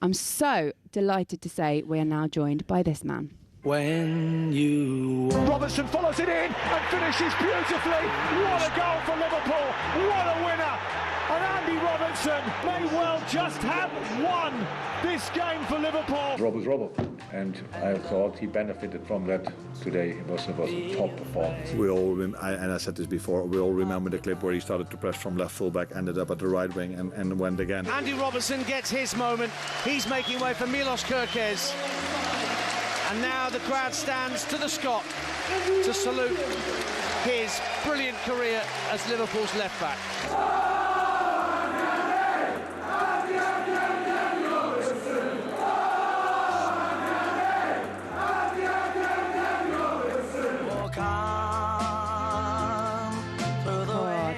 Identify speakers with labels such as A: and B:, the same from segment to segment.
A: I'm so delighted to say we are now joined by this man.
B: When you...
C: Robertson follows it in and finishes beautifully. What a goal for Liverpool. What a winner. And Andy Robertson may well just have won this game for Liverpool.
D: Rob was Robert, and I thought he benefited from that today. It was a top performance.
E: We all, and I said this before, we all remember the clip where he started to press from left full-back, ended up at the right wing and went again.
F: Andy Robertson gets his moment. He's making way for Milos Kerkez. And now the crowd stands to the Scot to salute his brilliant career as Liverpool's left-back.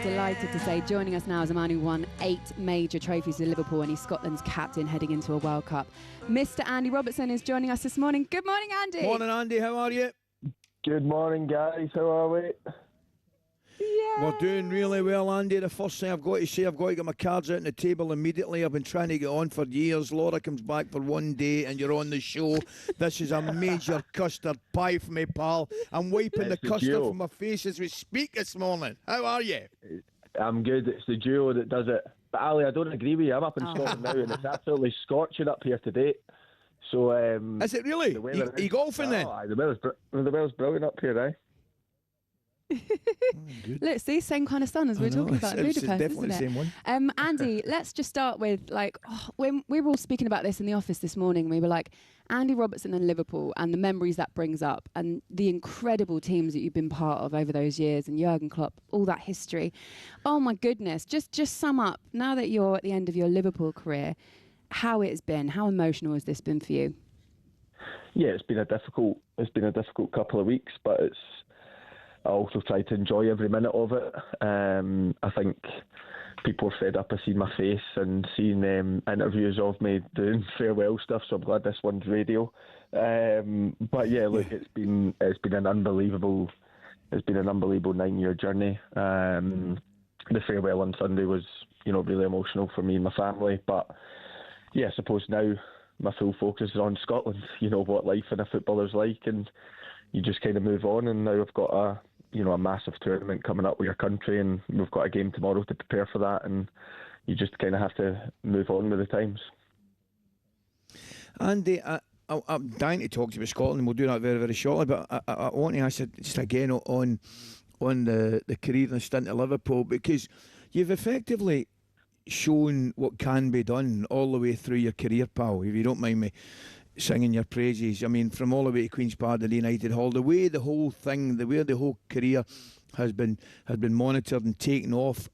A: Delighted to say, joining us now is a man who won 8 major trophies with Liverpool and he's Scotland's captain heading into a World Cup. Mr. Andy Robertson is joining us this morning. Good morning, Andy.
E: Morning, Andy. How are you?
G: Good morning, guys. How are we?
A: Yeah.
E: We're doing really well, Andy. The first thing I've got to say, I've got to get my cards out on the table immediately. I've been trying to get on for years. Laura comes back for one day and you're on the show. This is a major custard pie for me, pal. I'm wiping the custard from my face as we speak this morning. How are you?
G: I'm good. It's the duo that does it. But Ali, I don't agree with you. I'm up in Scotland now and it's absolutely scorching up here today. So,
E: is it really? Are you golfing then?
G: Aye, the weather's brilliant up here, eh?
A: Look, see, same kind of sun as we were talking about in Budapest,
E: definitely
A: isn't it?
E: the same one.
A: Andy, let's just start with, when we were all speaking about this in the office this morning, we were like, Andy Robertson and Liverpool and the memories that brings up and the incredible teams that you've been part of over those years and Jurgen Klopp, all that history. Oh my goodness, just sum up, now that you're at the end of your Liverpool career, how it has been, how emotional has this been for you?
G: Yeah, it's been a difficult couple of weeks, but I also try to enjoy every minute of it. I think people are fed up of seeing my face and seeing interviews of me doing farewell stuff, so I'm glad this one's radio. But yeah, look, it's been an unbelievable 9-year journey. The farewell on Sunday was, really emotional for me and my family. But yeah, I suppose now my full focus is on Scotland. You know what life in a footballer's like, and you just kind of move on. And now I've got a massive tournament coming up with your country, and we've got a game tomorrow to prepare for that, and you just kind of have to move on with the times.
E: Andy, I'm dying to talk to you about Scotland, and we'll do that very, very shortly, but I want to ask you just again on the career and stint at Liverpool, because you've effectively shown what can be done all the way through your career, pal, if you don't mind me singing your praises. I mean, from all the way to Queen's Park to the United Hall, the way the whole career has been monitored and taken off,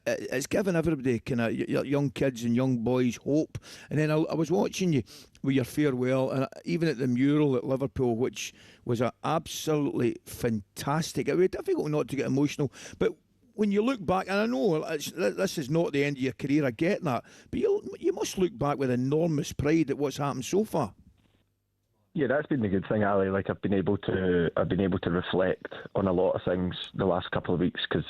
E: it's given everybody kind of young kids and young boys hope. And then I was watching you with your farewell, and even at the mural at Liverpool, which was absolutely fantastic. It was difficult not to get emotional, but when you look back, and I know this is not the end of your career, I get that, but you must look back with enormous pride at what's happened so far.
G: Yeah, that's been the good thing, Ali. Like I've been able to reflect on a lot of things the last couple of weeks because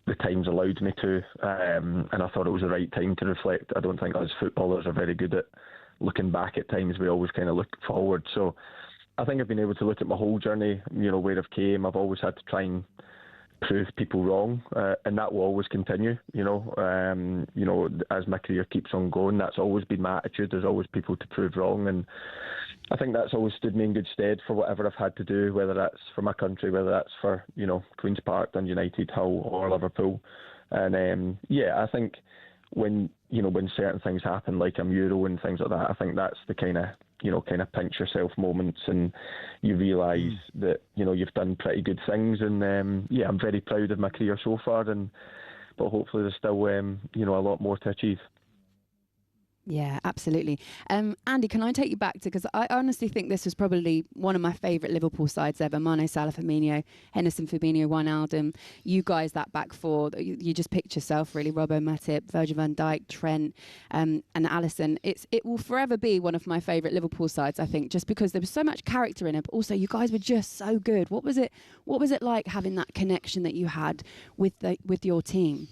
G: the time's allowed me to, and I thought it was the right time to reflect. I don't think us footballers are very good at looking back at times. We always kind of look forward. So I think I've been able to look at my whole journey. Where I've came. I've always had to try and prove people wrong, and that will always continue. As my career keeps on going, that's always been my attitude. There's always people to prove wrong, and I think that's always stood me in good stead for whatever I've had to do, whether that's for my country, whether that's for Queen's Park, Dundee United, Hull, or Liverpool. And I think when certain things happen, like a Euro and things like that, I think that's the kind of pinch yourself moments, and you realise that you've done pretty good things. And I'm very proud of my career so far, but hopefully there's still a lot more to achieve.
A: Yeah, absolutely. Andy, can I take you back to, because I honestly think this was probably one of my favourite Liverpool sides ever. Mane, Salah, Firmino, Henderson, Fabinho, Wijnaldum. You guys, that back four, you just picked yourself really. Robbo, Matip, Virgil van Dijk, Trent, and Alisson. It will forever be one of my favourite Liverpool sides, I think, just because there was so much character in it, but also you guys were just so good. What was it like having that connection that you had with your team?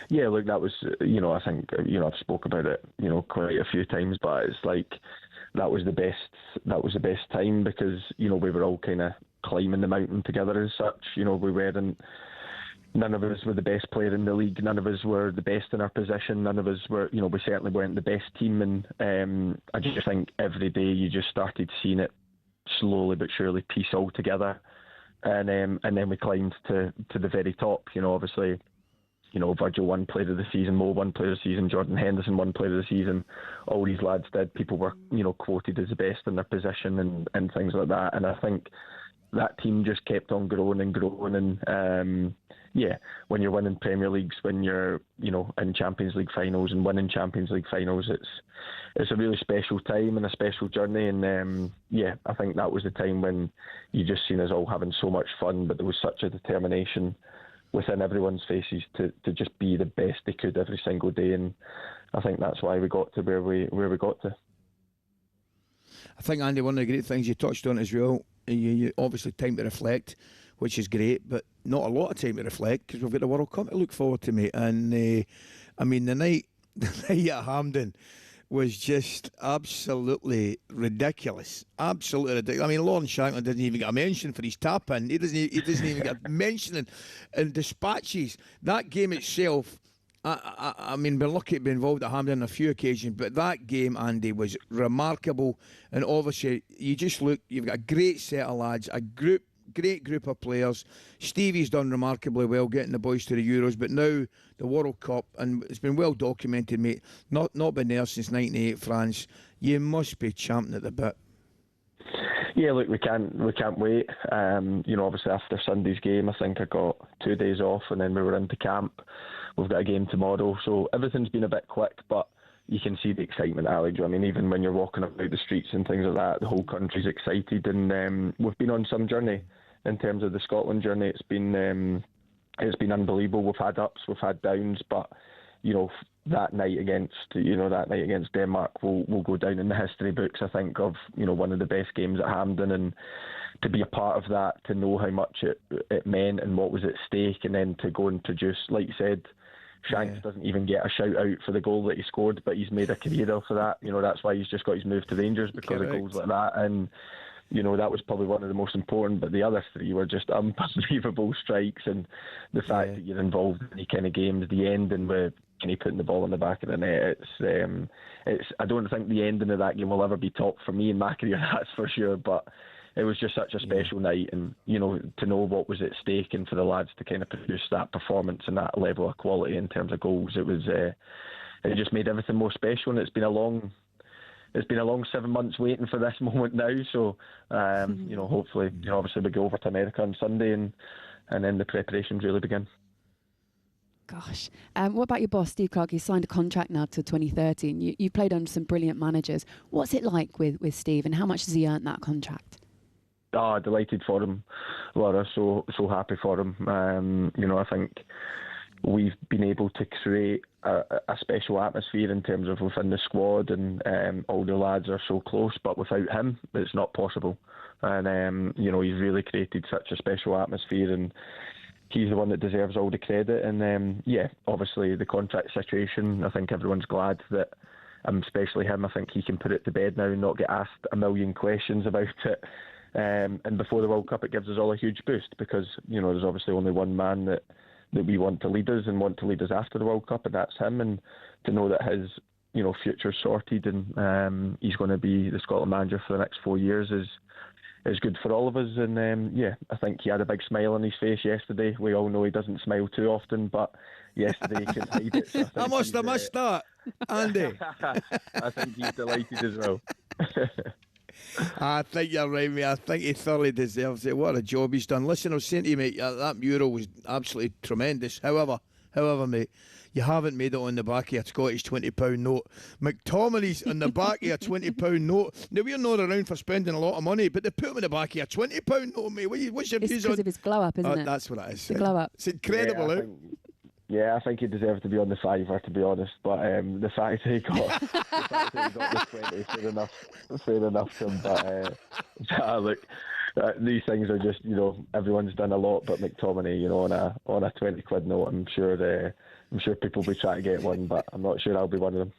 G: yeah, look, that was, I think, I've spoke about it, quite a few times, but it's like that was the best time because, we were all kind of climbing the mountain together as such. None of us were the best player in the league. None of us were the best in our position. None of us were, we certainly weren't the best team. And I just think every day you just started seeing it slowly but surely piece all together. And then we climbed to the very top. Obviously, Virgil won Player of the Season, Mo won Player of the Season, Jordan Henderson won Player of the Season. All these lads did. People were, quoted as the best in their position and things like that. And I think that team just kept on growing and growing. And when you're winning Premier Leagues, when you're in Champions League finals and winning Champions League finals, it's a really special time and a special journey. And I think that was the time when you just seen us all having so much fun, but there was such a determination within everyone's faces to just be the best they could every single day. And I think that's why we got to where we got to.
E: I think, Andy, one of the great things you touched on as well, you obviously time to reflect, which is great, but not a lot of time to reflect because we've got the World Cup to look forward to, mate. And the night at Hampden was just absolutely ridiculous. Absolutely ridiculous. I mean, Lawrence Shankland didn't even get a mention for his tap-in. He doesn't even get a mention in dispatches. That game itself, I mean, we're lucky to be involved at Hampden on a few occasions, but that game, Andy, was remarkable. And obviously, you just look, you've got a great set of lads, great group of players. Stevie's done remarkably well getting the boys to the Euros, but now the World Cup, and it's been well documented, mate. Not been there since '98 France. You must be champing at the bit.
G: Yeah, look, we can't wait. Obviously after Sunday's game, I think I got 2 days off, and then we were into camp. We've got a game tomorrow, so everything's been a bit quick, but you can see the excitement, Alex. I mean, even when you're walking about the streets and things like that, the whole country's excited, and we've been on some journey in terms of the Scotland journey. It's been unbelievable. We've had ups, we've had downs, but that night against Denmark will go down in the history books, I think, of one of the best games at Hampden, and to be a part of that, to know how much it meant and what was at stake, and then to go and produce, like you said, Shanks doesn't even get a shout out for the goal that he scored, but he's made a career out of that. That's why he's just got his move to Rangers, because of goals like that. And that was probably one of the most important, but the other three were just unbelievable strikes, and the fact that you're involved in any kind of games, the ending with Kenny putting the ball in the back of the net, I don't think the ending of that game will ever be topped for me in my career, that's for sure, but it was just such a special night, and to know what was at stake, and for the lads to kind of produce that performance and that level of quality in terms of goals, it just made everything more special. And it's been a long 7 months waiting for this moment now. So hopefully, obviously we go over to America on Sunday, and then the preparations really begin.
A: Gosh. What about your boss, Steve Clarke? He's signed a contract now till 2030, and you played under some brilliant managers. What's it like with Steve, and how much has he earned that contract?
G: Delighted for him, Laura. So happy for him. I think we've been able to create a special atmosphere in terms of within the squad, and all the lads are so close, but without him, it's not possible. And he's really created such a special atmosphere, and he's the one that deserves all the credit. And obviously the contract situation, I think everyone's glad that, especially him, I think he can put it to bed now and not get asked a million questions about it. And before the World Cup, it gives us all a huge boost, because there's obviously only one man that we want to lead us and want to lead us after the World Cup, and that's him. And to know that his future's sorted, and he's going to be the Scotland manager for the next 4 years is good for all of us. And I think he had a big smile on his face yesterday. We all know he doesn't smile too often, but yesterday he couldn't hide it. So
E: I must have missed that, Andy.
G: I think he's delighted as well.
E: I think you're right, mate. I think he thoroughly deserves it. What a job he's done. Listen, I was saying to you, mate, that mural was absolutely tremendous. However, mate, you haven't made it on the back of a Scottish £20 note. McTominay's on the back of a £20 note. Now, we're not around for spending a lot of money, but they put him in the back of a £20 note, mate. What's your views on?
A: It's because of his glow up, isn't it?
E: That's what it is.
A: The glow up.
E: It's incredible,
G: I think he deserved to be on the fiver, to be honest. But the fact that he got the 20, fair enough to him. But look, These things are just, everyone's done a lot, but McTominay, on a 20 quid note, I'm sure people will be trying to get one, but I'm not sure I'll be one of them.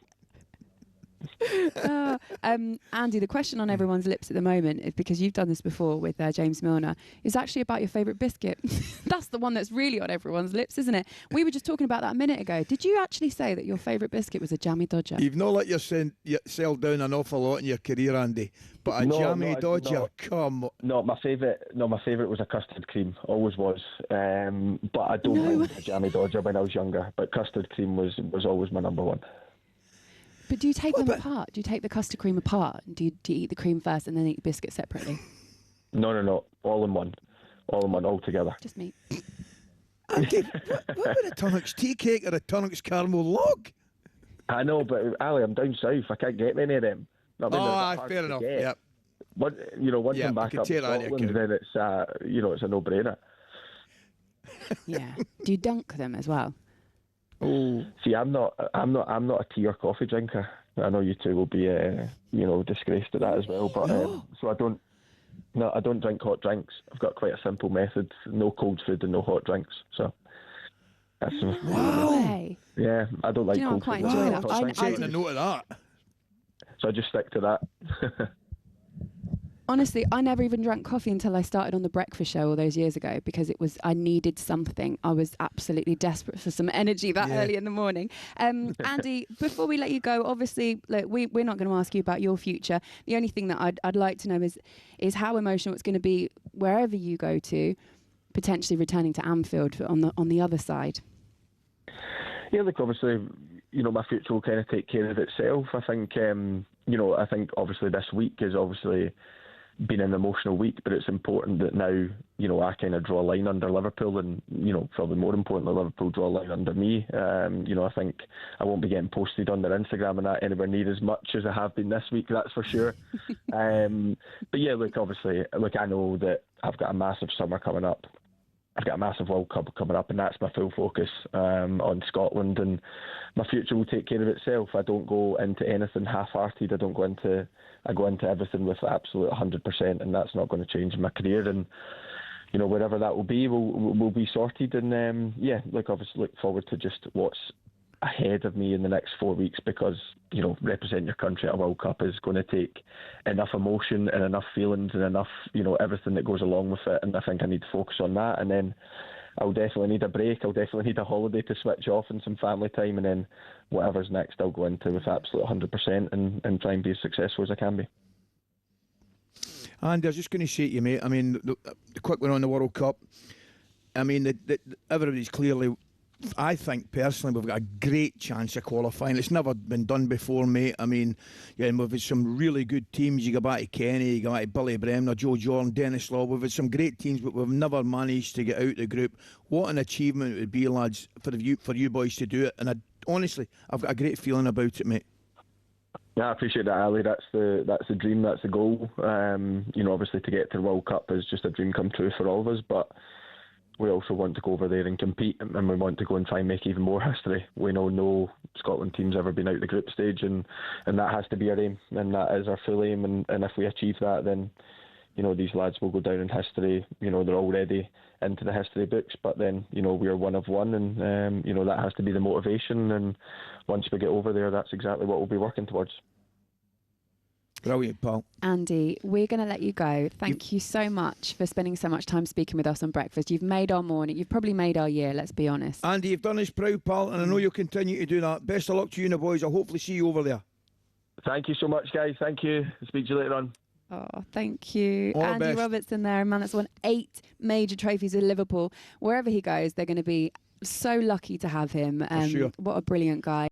A: Andy, the question on everyone's lips at the moment is, because you've done this before with James Milner, is actually about your favourite biscuit. That's the one that's really on everyone's lips, isn't it? We were just talking about that a minute ago. Did you actually say that your favourite biscuit was a jammy Dodger?
E: You've not let yourself down an awful lot in your career, Andy. But a jammy Dodger, come on.
G: No, my favourite was a custard cream. Always was. But I don't mind a jammy Dodger when I was younger. But custard cream was always my number one.
A: But do you take them apart? Do you take the custard cream apart? Do you eat the cream first and then eat the biscuit separately?
G: No. All in one. All together.
A: Just me.
E: Andy, what about a Tunnock's tea cake or a Tunnock's caramel log?
G: I know, but Ali, I'm down south. I can't get many of them.
E: Fair enough. Yep.
G: Once I'm back up in Scotland, then it's it's a no-brainer.
A: Yeah. Do you dunk them as well?
G: Oh, see, I'm not a tea or coffee drinker. I know you two will be, disgraced at that as well. But so I don't drink hot drinks. I've got quite a simple method: no cold food and no hot drinks. So that's
A: wow.
G: Yeah, I don't like cold food.
A: I quite enjoy that.
E: I'm taking a note of that.
G: So I just stick to that.
A: Honestly, I never even drank coffee until I started on The Breakfast Show all those years ago, because I needed something. I was absolutely desperate for some energy that early in the morning. Andy, before we let you go, obviously, look, we're not going to ask you about your future. The only thing that I'd like to know is how emotional it's going to be wherever you go to, potentially returning to Anfield on the other side.
G: Yeah, look, obviously, my future will kind of take care of itself. I think, I think obviously this week is obviously been an emotional week, but it's important that now, I kind of draw a line under Liverpool, and, probably more importantly, Liverpool draw a line under me. I think I won't be getting posted on their Instagram and that anywhere near as much as I have been this week, that's for sure. But yeah, look, obviously, I know that I've got a massive summer coming up. I've got a massive World Cup coming up, and that's my full focus on Scotland, and my future will take care of itself. I don't go into anything half-hearted. I go into everything with absolute 100%, and that's not going to change in my career. And wherever that will be, will be sorted. And obviously look forward to just what's ahead of me in the next 4 weeks, because representing your country at a World Cup is going to take enough emotion and enough feelings and enough everything that goes along with it, and I think I need to focus on that. And then I'll definitely need a break. I'll definitely need a holiday to switch off and some family time, and then whatever's next I'll go into with absolute 100% and try and be as successful as I can be.
E: Andy, I was just going to say to you, mate, I mean, the quick one on the World Cup, I mean, everybody's clearly, I think personally we've got a great chance of qualifying. It's never been done before, mate. I mean, we've had some really good teams. You go back to Kenny, you go back to Billy Bremner, Joe Jordan, Dennis Law. We've had some great teams, but we've never managed to get out the group. What an achievement it would be, lads, for you boys to do it. And honestly, I've got a great feeling about it, mate.
G: Yeah, I appreciate that, Ali. That's the dream, that's the goal. Obviously to get to the World Cup is just a dream come true for all of us, but we also want to go over there and compete, and we want to go and try and make even more history. We know no Scotland team's ever been out the group stage, and that has to be our aim, and that is our full aim. And if we achieve that, then these lads will go down in history. They're already into the history books, but then we are one of one, and that has to be the motivation. And once we get over there, that's exactly what we'll be working towards.
E: Brilliant, Paul.
A: Andy, we're going to let you go. Thank you so much for spending so much time speaking with us on breakfast. You've made our morning. You've probably made our year, let's be honest.
E: Andy, you've done us proud, pal, and I know you'll continue to do that. Best of luck to you and the boys. I'll hopefully see you over there.
G: Thank you so much, guys. Thank you. I'll speak to you later on.
A: Oh, thank you.
E: All
A: Andy Robertson there, a man that's won 8 major trophies with Liverpool. Wherever he goes, they're going to be so lucky to have him.
E: For sure.
A: What a brilliant guy.